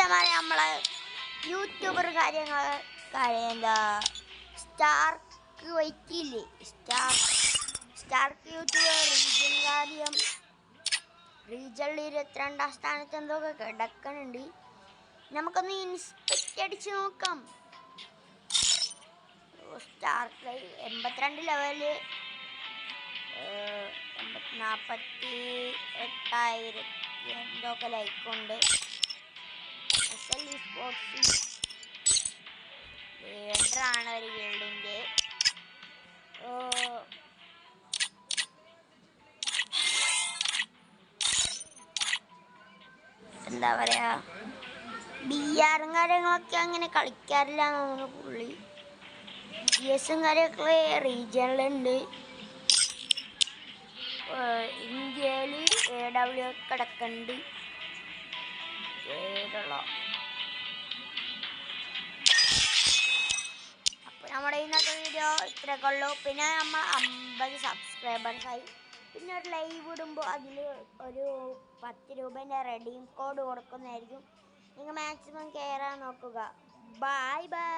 ഇതേമാതിരി നമ്മളെ യൂട്യൂബർ കാര്യങ്ങൾ എന്താ സ്റ്റാർക്ക് വൈറ്റില്ലേ സ്റ്റാർക്ക് യൂട്യൂബർ റീജിയൻ കാര്യം റീജിയണിൽ 22ാം സ്ഥാനത്ത് എന്തൊക്കെ കിടക്കണുണ്ട്. നമുക്കൊന്ന് ഇൻസ്പെക്ട് അടിച്ച് നോക്കാം. സ്റ്റാർക്ക് 82 ലെവല് 48,000 എന്തൊക്കെ ലൈക്കുണ്ട്. സ്പോർട്സ് ലീഡറാണ് ഒരു ഗിൽഡിൻ്റെ. എന്താ പറയാ, BR കാര്യങ്ങളൊക്കെ അങ്ങനെ കളിക്കാറില്ല തോന്നുന്നു പുള്ളി. GS കാര്യമൊക്കെ റീജിയണിലുണ്ട്. ഇന്ത്യയിൽ AW കിടക്കുന്നുണ്ട്. അപ്പോൾ നമ്മുടെ ഇന്നത്തെ വീഡിയോ ഇത്രയൊക്കെ ഉള്ളൂ. പിന്നെ നമ്മൾ 50 സബ്സ്ക്രൈബേഴ്സായി. പിന്നെ ഒരു ലൈവ് ഇടുമ്പോൾ അതിൽ ഒരു 10 രൂപേൻ്റെ റെഡീം കോഡ് കൊടുക്കുന്നതായിരിക്കും. നിങ്ങൾ മാക്സിമം കയറാൻ നോക്കുക. Bye bye.